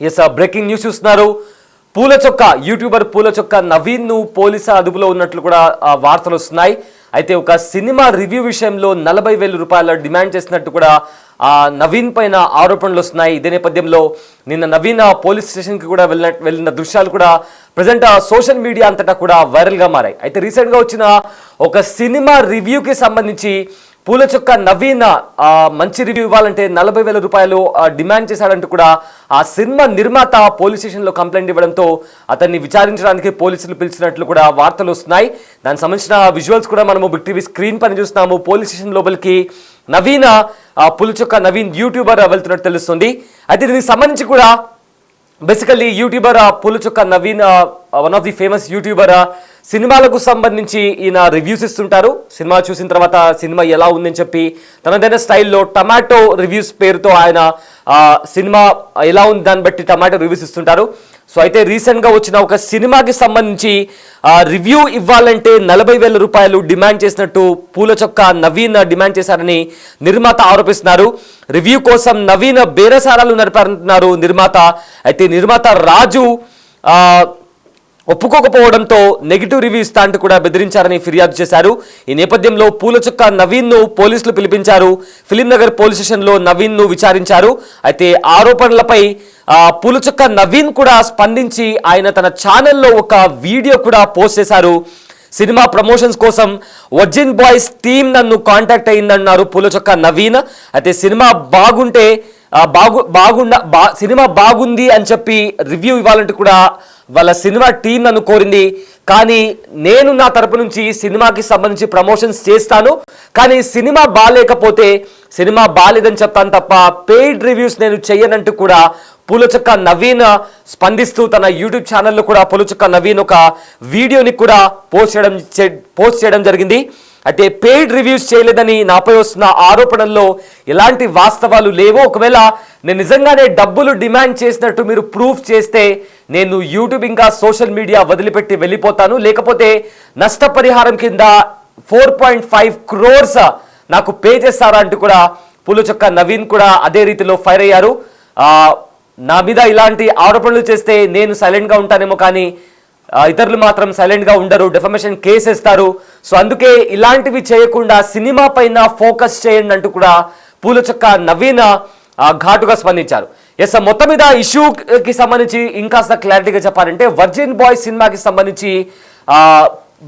Yes breaking news చూస్తున్నారు. పూల చొక్క యూట్యూబర్ పూల చొక్క నవీన్ ను పోలీసు అదుపులో ఉన్నట్లు కూడా వార్తలు వస్తున్నాయి. అయితే ఒక సినిమా రివ్యూ విషయంలో 40,000 రూపాయల డిమాండ్ చేసినట్టు కూడా నవీన్ పైన ఆరోపణలు వస్తున్నాయి. ఇదే నేపథ్యంలో నిన్న నవీన్ పోలీస్ స్టేషన్కి కూడా వెళ్ళిన దృశ్యాలు కూడా ప్రజెంట్ సోషల్ మీడియా అంతటా కూడా వైరల్గా మారాయి. అయితే రీసెంట్గా వచ్చిన ఒక సినిమా రివ్యూకి సంబంధించి పూల చొక్క నవీన్ మంచి రివ్యూ ఇవ్వాలంటే 40,000 రూపాయలు డిమాండ్ చేశాడంటూ కూడా ఆ సినిమా నిర్మాత పోలీస్ స్టేషన్లో కంప్లైంట్ ఇవ్వడంతో అతన్ని విచారించడానికి పోలీసులు పిలిచినట్లు కూడా వార్తలు వస్తున్నాయి. దానికి సంబంధించిన విజువల్స్ కూడా మనము బిగ్ టీవీ స్క్రీన్ పైన చూస్తున్నాము. పోలీస్ స్టేషన్ లోపలికి నవీన్ పూల చొక్క నవీన్ యూట్యూబర్ వెళ్తున్నట్టు తెలుస్తుంది. అయితే దీనికి సంబంధించి కూడా బేసికల్లీ యూట్యూబర్ పూల చొక్క Naveen one of the famous YouTuber. సినిమాలకు సంబంధించి ఈయన రివ్యూస్ ఇస్తుంటారు. సినిమా చూసిన తర్వాత సినిమా ఎలా ఉందని చెప్పి తనదైన స్టైల్లో టమాటో రివ్యూస్ పేరుతో ఆయన సినిమా ఎలా ఉంది దాన్ని బట్టి టమాటో రివ్యూస్ ఇస్తుంటారు. సో అయితే రీసెంట్గా వచ్చిన ఒక సినిమాకి సంబంధించి రివ్యూ ఇవ్వాలంటే 40,000 రూపాయలు డిమాండ్ చేసినట్టు పూల చొక్క నవీన్ డిమాండ్ చేశారని నిర్మాత ఆరోపిస్తున్నారు. రివ్యూ కోసం నవీన్ బేరసారాలు నడిపారంటున్నారు నిర్మాత. అయితే నిర్మాత రాజు ఒప్పుకోకపోవడంతో నెగిటివ్ రివ్యూ ఇస్తా అంటూ కూడా బెదిరించారని ఫిర్యాదు చేశారు. ఈ నేపథ్యంలో పూల చొక్క నవీన్ ను పోలీసులు పిలిపించారు. ఫిలిం నగర్ పోలీస్ స్టేషన్లో నవీన్ ను విచారించారు. అయితే ఆరోపణలపై పూల చొక్క నవీన్ కూడా స్పందించి ఆయన తన ఛానల్లో ఒక వీడియో కూడా పోస్ట్ చేశారు. సినిమా ప్రమోషన్స్ కోసం వర్జిన్ బాయ్స్ టీమ్ నన్ను కాంటాక్ట్ అయిందన్నారు పూల చొక్క నవీన్. అయితే సినిమా బాగుంటే సినిమా బాగుంది అని చెప్పి రివ్యూ ఇవ్వాలంటే కూడా వాళ్ళ సినిమా టీం నన్ను కోరింది. కానీ నేను నా తరపు నుంచి సినిమాకి సంబంధించి ప్రమోషన్స్ చేస్తాను, కానీ సినిమా బాగాలేకపోతే సినిమా బాగాలేదని చెప్తాను తప్ప పెయిడ్ రివ్యూస్ నేను చెయ్యనంటూ కూడా పూల చొక్క నవీన్ స్పందిస్తూ తన యూట్యూబ్ ఛానల్లో కూడా పూల చొక్క నవీన్ ఒక వీడియోని కూడా పోస్ట్ చేయడం జరిగింది. అయితే పెయిడ్ రివ్యూస్ చేయలేదని నాపై వస్తున్న ఆరోపణల్లో ఎలాంటి వాస్తవాలు లేవో, ఒకవేళ నేను నిజంగానే డబ్బులు డిమాండ్ చేసినట్టు మీరు ప్రూఫ్ చేస్తే నేను యూట్యూబ్ ఇంకా సోషల్ మీడియా వదిలిపెట్టి వెళ్ళిపోతాను, లేకపోతే నష్టపరిహారం కింద 4.5 crores నాకు పే చేస్తారా అంటూ కూడా పూల చొక్క నవీన్ కూడా అదే రీతిలో ఫైర్ అయ్యారు. నా మీద ఇలాంటి ఆరోపణలు చేస్తే నేను సైలెంట్గా ఉంటానేమో, కానీ ఇతరులు మాత్రం సైలెంట్గా ఉండరు, డెఫమేషన్ కేసు వేస్తారు. సో అందుకే ఇలాంటివి చేయకుండా సినిమా పైన ఫోకస్ చేయండి అంటూ కూడా పూల చొక్క నవీన్ ఘాటుగా స్పందించారు. ఎస్, మొత్తం మీద ఇష్యూకి సంబంధించి ఇంకాస్త క్లారిటీగా చెప్పాలంటే వర్జిన్ బాయ్స్ సినిమాకి సంబంధించి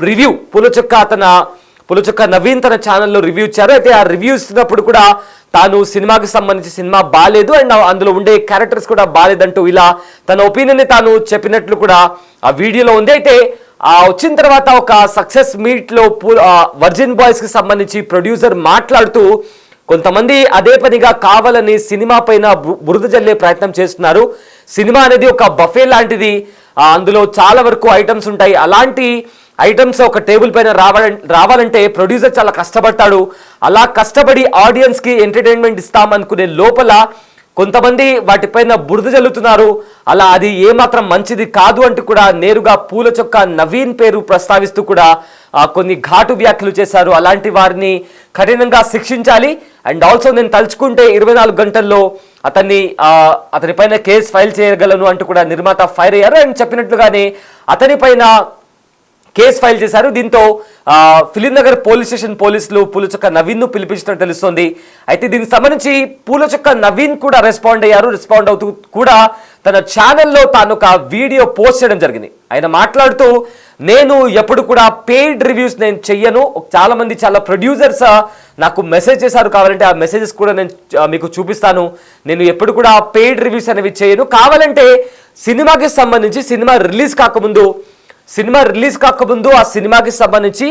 రివ్యూ పూల చొక్క నవీన్ తన ఛానల్లో రివ్యూ ఇచ్చారు. అయితే ఆ రివ్యూ ఇస్తున్నప్పుడు కూడా తాను సినిమాకి సంబంధించి సినిమా బాగాలేదు అండ్ అందులో ఉండే క్యారెక్టర్స్ కూడా బాగాలేదంటూ ఇలా తన ఒపీనియన్ని తాను చెప్పినట్లు కూడా ఆ వీడియోలో ఉంది. అయితే వచ్చిన తర్వాత ఒక సక్సెస్ మీట్లో వర్జిన్ బాయ్స్ కి సంబంధించి ప్రొడ్యూసర్ మాట్లాడుతూ కొంతమంది అదే పనిగా కావాలని సినిమా పైన బురద జల్లే ప్రయత్నం చేస్తున్నారు. సినిమా అనేది ఒక బఫే లాంటిది, అందులో చాలా వరకు ఐటమ్స్ ఉంటాయి. అలాంటి ఐటమ్స్ ఒక టేబుల్ పైన రావాలంటే ప్రొడ్యూసర్ చాలా కష్టపడతాడు. అలా కష్టపడి ఆడియన్స్ కి ఎంటర్టైన్మెంట్ ఇస్తామనుకునే లోపల కొంతమంది వాటిపైన బురద జల్లుతున్నారు. అలా అది ఏమాత్రం మంచిది కాదు అంటూ కూడా నేరుగా పూల చొక్క నవీన్ పేరు ప్రస్తావిస్తూ కూడా కొన్ని ఘాటు వ్యాఖ్యలు చేశారు. అలాంటి వారిని కఠినంగా శిక్షించాలి అండ్ ఆల్సో నేను తలుచుకుంటే 24 గంటల్లో అతనిపైన కేసు ఫైల్ చేయగలను అంటూ కూడా నిర్మాత ఫైర్ అయ్యారు. అండ్ చెప్పినట్లుగానే అతనిపైన కేసు ఫైల్ చేశారు. దీంతో ఫిలిం నగర్ పోలీస్ స్టేషన్ పోలీసులు పూల చొక్క నవీన్ ను పిలిపించినట్టు తెలుస్తోంది. అయితే దీనికి సంబంధించి పూల చొక్క నవీన్ కూడా రెస్పాండ్ అయ్యారు. రెస్పాండ్ అవుతూ కూడా తన ఛానల్లో తాను ఒక వీడియో పోస్ట్ చేయడం జరిగింది. ఆయన మాట్లాడుతూ, నేను ఎప్పుడు కూడా పెయిడ్ రివ్యూస్ నేను చెయ్యను. చాలా ప్రొడ్యూసర్స్ నాకు మెసేజ్ చేశారు, కావాలంటే ఆ మెసేజెస్ కూడా నేను మీకు చూపిస్తాను. నేను ఎప్పుడు కూడా పెయిడ్ రివ్యూస్ అనేవి చేయను. కావాలంటే సినిమాకి సంబంధించి సినిమా రిలీజ్ కాకముందు ఆ సినిమాకి సంబంధించి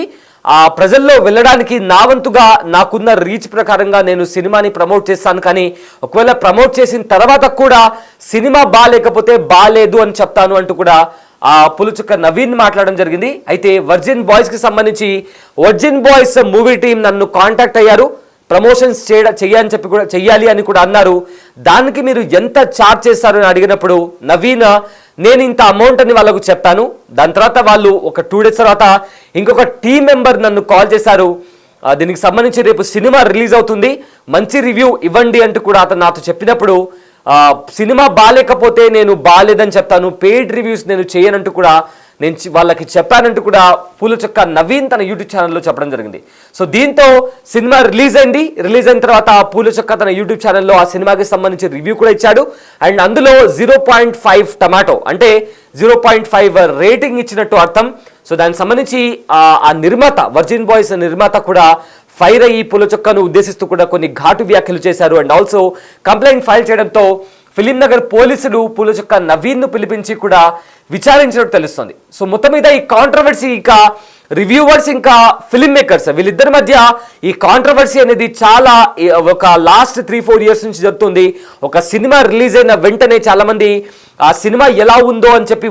ప్రజల్లో వెళ్ళడానికి నా వంతుగా నాకున్న రీచ్ ప్రకారంగా నేను సినిమాని ప్రమోట్ చేస్తాను. కానీ ఒకవేళ ప్రమోట్ చేసిన తర్వాత కూడా సినిమా బాగాలేకపోతే బాగాలేదు అని చెప్తాను అంటూ కూడా పూల చొక్క నవీన్ మాట్లాడడం జరిగింది. అయితే వర్జిన్ బాయ్స్ కి సంబంధించి వర్జిన్ బాయ్స్ మూవీ టీం నన్ను కాంటాక్ట్ అయ్యారు, ప్రమోషన్స్ చెయ్యాలి అని కూడా అన్నారు. దానికి మీరు ఎంత ఛార్జ్ చేస్తారు అని అడిగినప్పుడు నవీన్, నేను ఇంత అమౌంట్ అని వాళ్ళకు చెప్పాను. దాని తర్వాత వాళ్ళు ఒక 2 days తర్వాత ఇంకొక టీం మెంబర్ నన్ను కాల్ చేశారు. దీనికి సంబంధించి రేపు సినిమా రిలీజ్ అవుతుంది, మంచి రివ్యూ ఇవ్వండి అంటూ కూడా అతను నాతో చెప్పినప్పుడు సినిమా బాగాలేకపోతే నేను బాగాలేదని చెప్తాను, పెయిడ్ రివ్యూస్ నేను చేయనంటూ కూడా నేను వాళ్ళకి చెప్పానంటూ కూడా పూలచొక్క నవీన్ తన యూట్యూబ్ ఛానల్లో చెప్పడం జరిగింది. సో దీంతో సినిమా రిలీజ్ అయిన తర్వాత పూలచొక్క తన యూట్యూబ్ ఛానల్లో ఆ సినిమాకి సంబంధించి రివ్యూ కూడా ఇచ్చాడు. అండ్ అందులో 0.5 టమాటో అంటే 0.5 రేటింగ్ ఇచ్చినట్టు అర్థం. సో దానికి సంబంధించి ఆ నిర్మాత వర్జిన్ బాయ్స్ నిర్మాత కూడా ఫైర్ అయ్యి పూలచొక్కను ఉద్దేశిస్తూ కూడా కొన్ని ఘాటు వ్యాఖ్యలు చేశారు. అండ్ ఆల్సో కంప్లైంట్ ఫైల్ చేయడంతో ఫిలిం నగర్ పోలీసులు పూలచొక్క నవీన్ను పిలిపించి కూడా విచారించినట్టు తెలుస్తుంది. సో మొత్తం మీద ఈ కాంట్రవర్సీ ఇంకా రివ్యూవర్స్ ఇంకా ఫిల్మ్ మేకర్స్ వీళ్ళిద్దరి మధ్య ఈ కాంట్రవర్సీ అనేది చాలా ఒక లాస్ట్ 3-4 ఇయర్స్ నుంచి జరుగుతుంది. ఒక సినిమా రిలీజ్ అయిన వెంటనే చాలా మంది ఆ సినిమా ఎలా ఉందో అని చెప్పి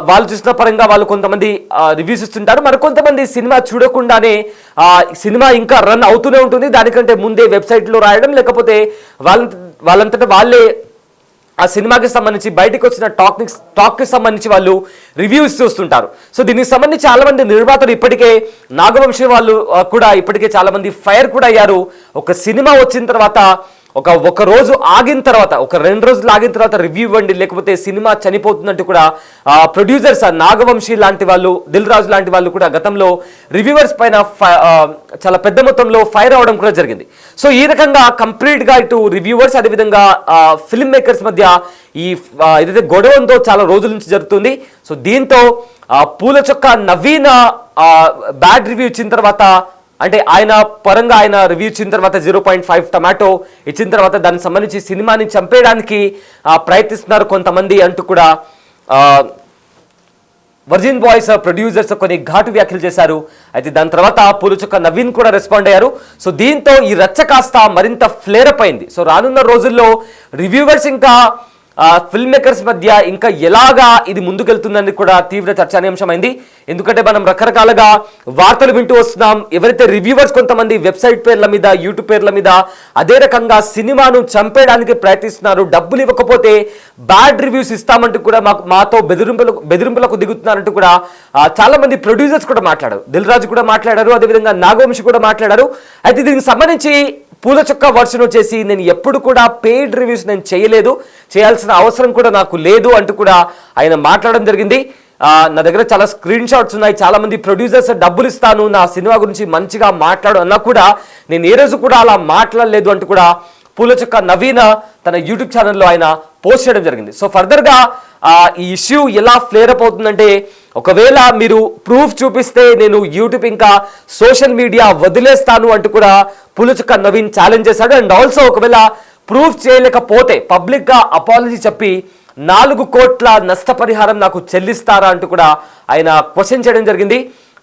వాళ్ళు చూసిన పరంగా వాళ్ళు కొంతమంది రివ్యూస్ ఇస్తుంటారు. మరికొంతమంది సినిమా చూడకుండానే సినిమా ఇంకా రన్ అవుతూనే ఉంటుంది, దానికంటే ముందే వెబ్సైట్లో రాయడం, లేకపోతే వాళ్ళంతటా వాళ్ళే ఆ సినిమాకి సంబంధించి బయటకు వచ్చిన టాక్కి సంబంధించి వాళ్ళు రివ్యూస్ చూస్తుంటారు. సో దీనికి సంబంధించి చాలా మంది నిర్మాతలు ఇప్పటికే నాగవంశీ వాళ్ళు కూడా ఇప్పటికే చాలా మంది ఫైర్ కూడా అయ్యారు. ఒక సినిమా వచ్చిన తర్వాత ఒక రోజు ఆగిన తర్వాత, ఒక 2 రోజులు ఆగిన తర్వాత రివ్యూ ఇవ్వండి, లేకపోతే సినిమా చనిపోతున్నట్టు కూడా ప్రొడ్యూసర్స్ నాగవంశీ లాంటి వాళ్ళు, దిల్ రాజు లాంటి వాళ్ళు కూడా గతంలో రివ్యూవర్స్ పైన చాలా పెద్ద మొత్తంలో ఫైర్ అవడం కూడా జరిగింది. సో ఈ రకంగా కంప్లీట్గా ఇటు రివ్యూవర్స్ అదేవిధంగా ఫిల్మ్ మేకర్స్ మధ్య ఈ ఏదైతే గొడవంతో చాలా రోజుల నుంచి జరుగుతుంది. సో దీంతో పూలచొక్క నవీన్ బ్యాడ్ రివ్యూ ఇచ్చిన తర్వాత, అంటే ఆయన పరంగా ఆయన రివ్యూ ఇచ్చిన తర్వాత 0.5 టమాటో ఇచ్చిన తర్వాత దానికి సంబంధించి సినిమాని చంపేయడానికి ప్రయత్నిస్తున్నారు కొంతమంది అంటూ కూడా వర్జిన్ బాయ్స్ ప్రొడ్యూసర్స్ కొన్ని ఘాటు వ్యాఖ్యలు చేశారు. అయితే దాని తర్వాత పూలచొక్క నవీన్ కూడా రెస్పాండ్ అయ్యారు. సో దీంతో ఈ రచ్చ కాస్త మరింత ఫ్లేర్ అప్ అయింది. సో రానున్న రోజుల్లో రివ్యూవర్స్ ఇంకా ఫిల్మ్ మేకర్స్ మధ్య ఇంకా ఎలాగా ఇది ముందుకెళ్తుందని కూడా తీవ్ర చర్చానీయాంశమైంది. ఎందుకంటే మనం రకరకాలుగా వార్తలు వింటూ వస్తున్నాం. ఎవరైతే రివ్యూవర్స్ కొంతమంది వెబ్సైట్ పేర్ల మీద, యూట్యూబ్ పేర్ల మీద అదే రకంగా సినిమాను చంపేయడానికి ప్రయత్నిస్తున్నారు, డబ్బులు ఇవ్వకపోతే బ్యాడ్ రివ్యూస్ ఇస్తామంటూ కూడా మాతో బెదిరింపులకు దిగుతున్నారంటూ కూడా చాలా మంది ప్రొడ్యూసర్స్ కూడా మాట్లాడారు. దిల్ రాజు కూడా మాట్లాడారు, అదేవిధంగా నాగవంశి కూడా మాట్లాడారు. అయితే దీనికి సంబంధించి పూలచొక్క వర్షన్ వచ్చేసి నేను ఎప్పుడు కూడా పెయిడ్ రివ్యూస్ నేను చేయాల్సిన అవసరం కూడా నాకు లేదు అంటూ కూడా ఆయన మాట్లాడడం జరిగింది. నా దగ్గర చాలా స్క్రీన్ షాట్స్ ఉన్నాయి, చాలా మంది ప్రొడ్యూసర్స్ డబ్బులు ఇస్తాను నా సినిమా గురించి మంచిగా మాట్లాడు అన్నా కూడా నేను ఏ రోజు కూడా అలా మాట్లాడలేదు అంటూ కూడా పూలచొక్క నవీన్ తన యూట్యూబ్ ఛానల్లో ఆయన పోస్ట్ చేయడం జరిగింది. సో ఫర్దర్గా ఈ ఇష్యూ ఎలా ఫ్లేర్ అప్ అవుతుందంటే, ఒకవేళ మీరు ప్రూఫ్ చూపిస్తే నేను యూట్యూబ్ ఇంకా సోషల్ మీడియా వదిలేస్తాను అంటూ కూడా పూలచొక్క నవీన్ ఛాలెంజ్ చేశాడు. అండ్ ఆల్సో ఒకవేళ ప్రూఫ్ చేయలేకపోతే పబ్లిక్గా అపాలజీ చెప్పి 4 కోట్ల నష్టపరిహారం నాకు చెల్లిస్తారా అంటూ కూడా ఆయన క్వశ్చన్ చేయడం జరిగింది.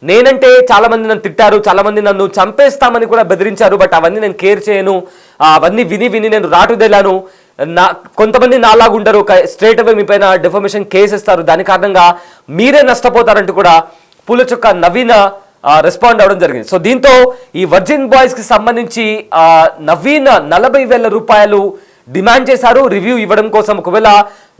నేనంటే చాలా మంది నన్ను తిట్టారు, చాలా మంది నన్ను చంపేస్తామని కూడా బెదిరించారు, బట్ అవన్నీ నేను కేర్ చేయను, అవన్నీ విని నేను రాటుదేలాను. కొంతమంది నాలాగా ఉండరు, స్ట్రేట్ అవే మీ పైన డిఫమేషన్ కేసు ఇస్తారు, దాని కారణంగా మీరే నష్టపోతారంటూ కూడా పూలచొక్క నవీన్ రెస్పాండ్ అవడం జరిగింది. సో దీంతో ఈ వర్జిన్ బాయ్స్ కి సంబంధించి నవీన్ 40,000 రూపాయలు డిమాండ్ చేశారు రివ్యూ ఇవ్వడం కోసం. ఒకవేళ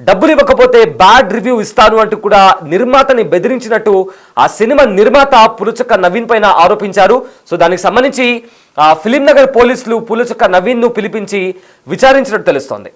డబ్బులు ఇవ్వకపోతే బ్యాడ్ రివ్యూ ఇస్తాను అంటూ కూడా నిర్మాతని బెదిరించినట్టు ఆ సినిమా నిర్మాత పూలచొక్క నవీన్ పైన ఆరోపించారు. సో దానికి సంబంధించి ఫిలిం నగర్ పోలీసులు పూలచొక్క నవీన్ ను పిలిపించి విచారించినట్టు తెలుస్తోంది.